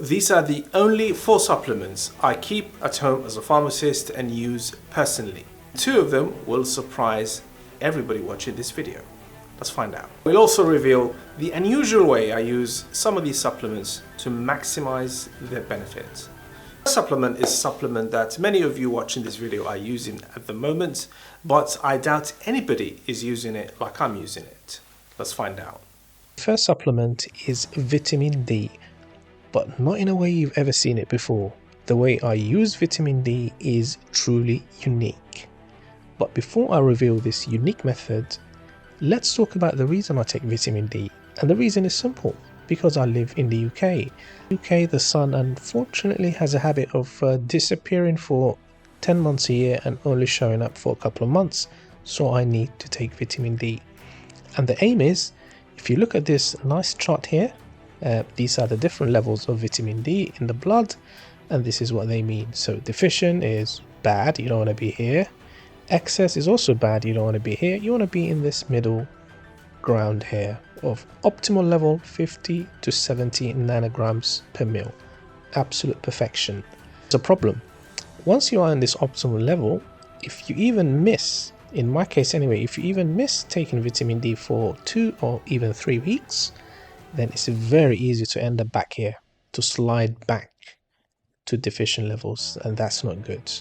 these are the only 4 supplements I keep at home as a pharmacist and use personally. 2 of them will surprise everybody watching this video. Let's find out. We'll also reveal the unusual way I use some of these supplements to maximize their benefits. The supplement is a supplement that many of you watching this video are using at the moment, but I doubt anybody is using it like I'm using it. Let's find out. The first supplement is vitamin D, but not in a way you've ever seen it before. The way I use vitamin D is truly unique. But before I reveal this unique method, let's talk about the reason I take vitamin D. And the reason is simple, because I live in the UK. UK, the sun unfortunately has a habit of disappearing for 10 months a year and only showing up for a couple of months. So I need to take vitamin D. And the aim is, if you look at this nice chart here, these are the different levels of vitamin D in the blood, and this is what they mean. So deficient is bad, you don't want to be here. Excess is also bad, you don't want to be here. You want to be in this middle ground here of optimal level 50 to 70 nanograms per mil. Absolute perfection. It's a problem. Once you are in this optimal level, if you even miss, in my case anyway, if you even miss taking vitamin D for 2 or even 3 weeks, then it's very easy to end up back here, to slide back to deficient levels, and that's not good.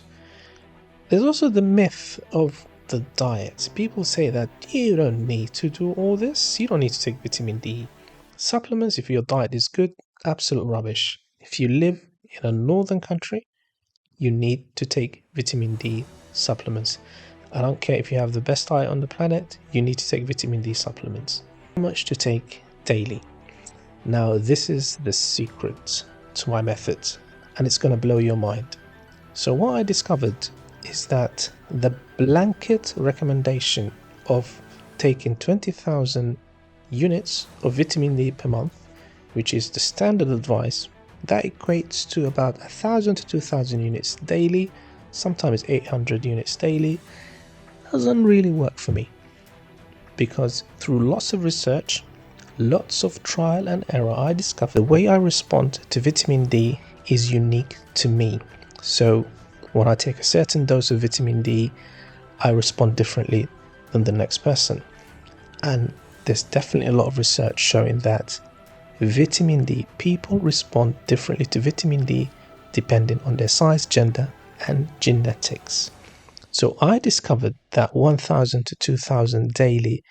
There's also the myth of the diet. People say that you don't need to do all this, you don't need to take vitamin D supplements if your diet is good. Absolute rubbish. If you live in a northern country, you need to take vitamin D supplements. I don't care if you have the best diet on the planet, you need to take vitamin D supplements. How much to take daily? Now this is the secret to my method, and it's going to blow your mind. So what I discovered is that the blanket recommendation of taking 20,000 units of vitamin D per month, which is the standard advice, that equates to about 1,000 to 2,000 units daily, sometimes 800 units daily, doesn't really work for me. Because through lots of research, lots of trial and error, I discovered the way I respond to vitamin D is unique to me. So when I take a certain dose of vitamin D, I respond differently than the next person. And there's definitely a lot of research showing that vitamin D, people respond differently to vitamin D depending on their size, gender, and genetics. So I discovered that 1,000 to 2,000 daily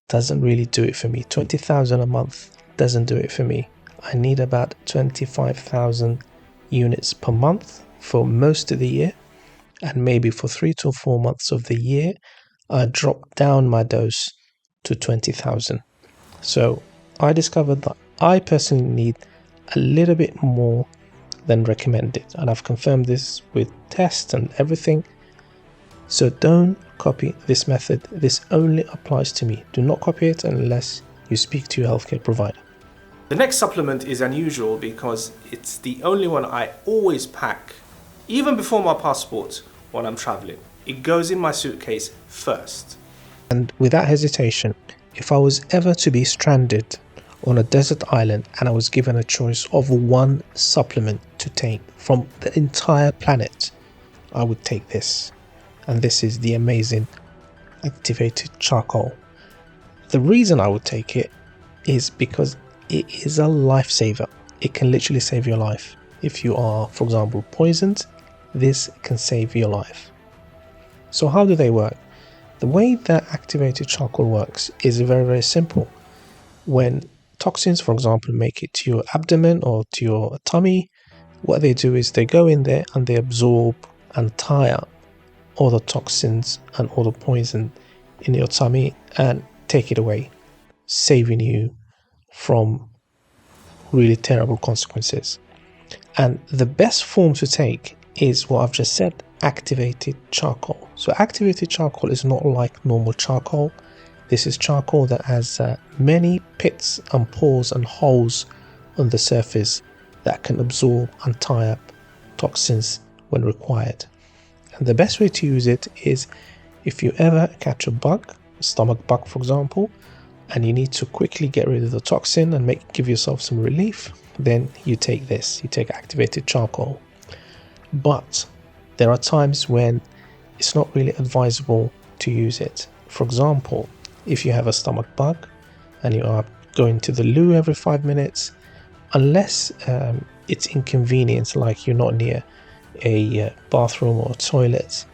doesn't really do it for me. 20,000 a month doesn't do it for me. I need about 25,000 units per month for most of the year, and maybe for 3 to 4 months of the year I drop down my dose to 20,000. So I discovered that I personally need a little bit more than recommended, and I've confirmed this with tests and everything. So don't copy this method. This only applies to me. Do not copy it unless you speak to your healthcare provider. The next supplement is unusual because it's the only one I always pack, even before my passport, when I'm traveling. It goes in my suitcase first. And without hesitation, if I was ever to be stranded on a desert island and I was given a choice of one supplement to take from the entire planet, I would take this. And this is the amazing activated charcoal. The reason I would take it is because it is a lifesaver. It can literally save your life. If you are, for example, poisoned, this can save your life. So how do they work? The way that activated charcoal works is very, very simple. When toxins, for example, make it to your abdomen or to your tummy, what they do is they go in there and they absorb and tie up all the toxins and all the poison in your tummy and take it away, saving you from really terrible consequences. And the best form to take is what I've just said, activated charcoal. So activated charcoal is not like normal charcoal. This is charcoal that has many pits and pores and holes on the surface that can absorb and tie up toxins when required. And the best way to use it is if you ever catch a bug, a stomach bug for example, and you need to quickly get rid of the toxin and give yourself some relief, then you take this, you take activated charcoal. But there are times when it's not really advisable to use it. For example, if you have a stomach bug and you are going to the loo every 5 minutes, unless it's inconvenient, like you're not near a bathroom or a toilet,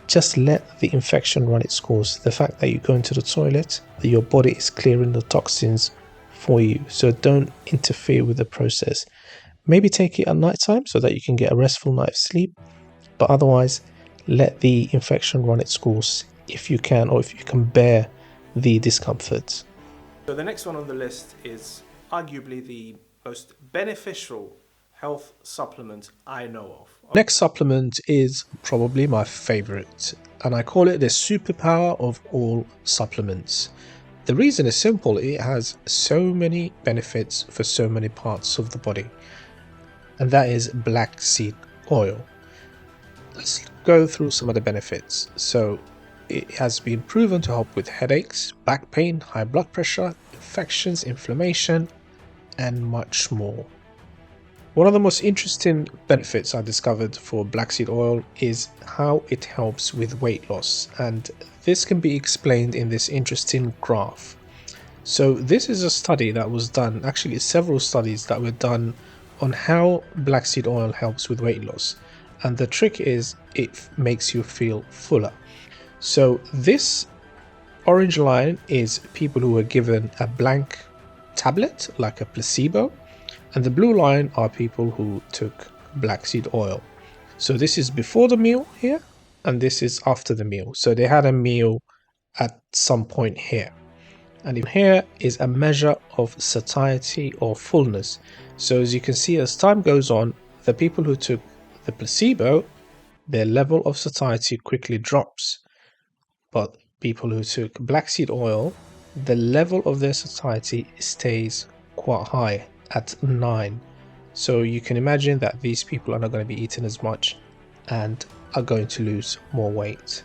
just let the infection run its course. The fact that you go into the toilet, your body is clearing the toxins for you, so don't interfere with the process. Maybe take it at night time so that you can get a restful night of sleep, but otherwise let the infection run its course if you can, or if you can bear the discomfort. So the next one on the list is arguably the most beneficial health supplement I know of. Next supplement is probably my favorite, and I call it the superpower of all supplements. The reason is simple: it has so many benefits for so many parts of the body, and that is black seed oil. Let's go through some of the benefits. So it has been proven to help with headaches, back pain, high blood pressure, infections, inflammation, and much more. One of the most interesting benefits I discovered for black seed oil is how it helps with weight loss, and this can be explained in this interesting graph. So this is a study that was done, actually several studies that were done on how black seed oil helps with weight loss, and the trick is it makes you feel fuller. So this orange line is people who were given a blank tablet like a placebo, and the blue line are people who took black seed oil. So this is before the meal here, and this is after the meal. So they had a meal at some point here. And here is a measure of satiety or fullness. So as you can see, as time goes on, the people who took the placebo, their level of satiety quickly drops. But people who took black seed oil, the level of their satiety stays quite high at 9. So you can imagine that these people are not going to be eating as much and are going to lose more weight.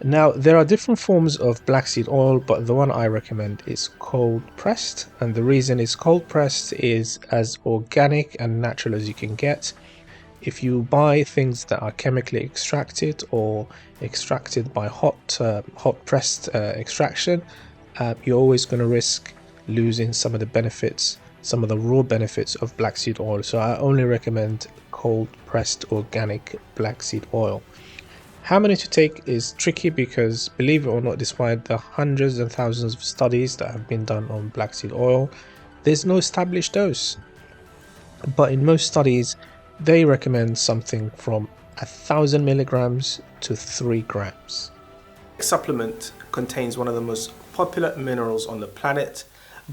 Now, there are different forms of black seed oil, but the one I recommend is cold pressed, and the reason it's cold pressed is as organic and natural as you can get. If you buy things that are chemically extracted or extracted by hot pressed extraction, you're always going to risk losing some of the benefits, some of the raw benefits of black seed oil. So I only recommend cold pressed organic black seed oil. How many to take is tricky because, believe it or not, despite the hundreds and thousands of studies that have been done on black seed oil, there's no established dose. But in most studies, they recommend something from 1,000 milligrams to 3 grams. This supplement contains one of the most popular minerals on the planet,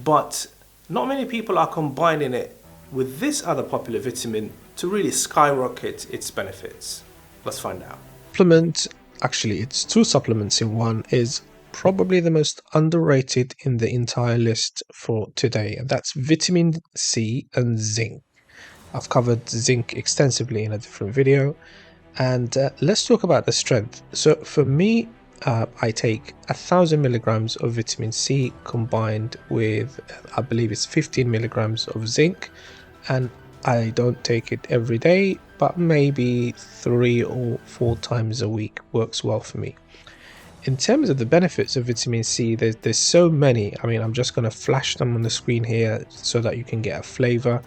but not many people are combining it with this other popular vitamin to really skyrocket its benefits. Let's find out. Supplement, actually it's 2 supplements in one, is probably the most underrated in the entire list for today, and that's vitamin C and zinc. I've covered zinc extensively in a different video, and let's talk about the strength. So for me, I take 1,000 milligrams of vitamin C combined with, I believe it's 15 milligrams of zinc, and I don't take it every day, but maybe 3 or 4 times a week works well for me. In terms of the benefits of vitamin C, there's so many. I mean, I'm just going to flash them on the screen here so that you can get a flavor.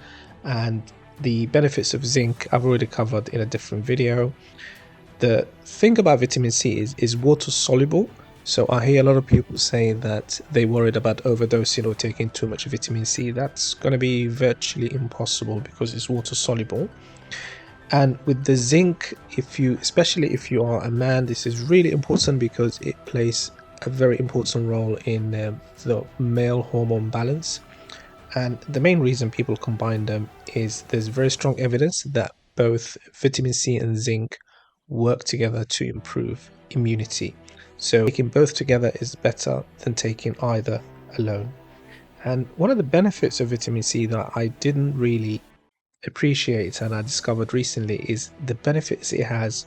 And the benefits of zinc I've already covered in a different video. The thing about vitamin C is water soluble. So I hear a lot of people saying that they're worried about overdosing or taking too much vitamin C. That's going to be virtually impossible because it's water soluble. And with the zinc, especially if you are a man, this is really important because it plays a very important role in the male hormone balance. And the main reason people combine them is there's very strong evidence that both vitamin C and zinc work together to improve immunity. So taking both together is better than taking either alone. And one of the benefits of vitamin C that I didn't really appreciate and I discovered recently is the benefits it has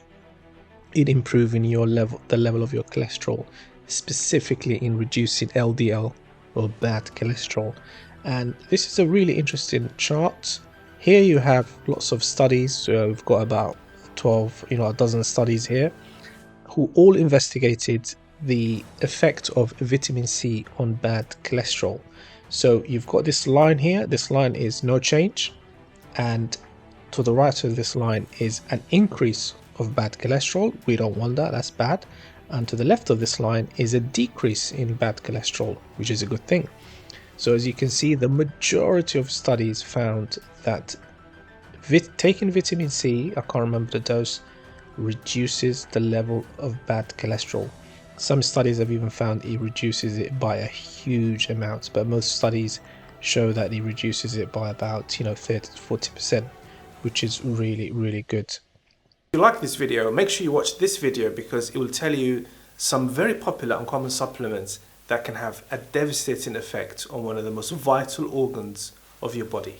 in improving the level of your cholesterol, specifically in reducing LDL or bad cholesterol. And this is a really interesting chart. Here you have lots of studies. So we've got about 12, a dozen studies here, who all investigated the effect of vitamin C on bad cholesterol. So you've got this line here. This line is no change, and to the right of this line is an increase of bad cholesterol. We don't want that, that's bad. And to the left of this line is a decrease in bad cholesterol, which is a good thing. So as you can see, the majority of studies found that taking vitamin C, I can't remember the dose, reduces the level of bad cholesterol. Some studies have even found it reduces it by a huge amount, but most studies show that it reduces it by about 30 to 40%, which is really, really good. If you like this video, make sure you watch this video because it will tell you some very popular and common supplements that can have a devastating effect on one of the most vital organs of your body.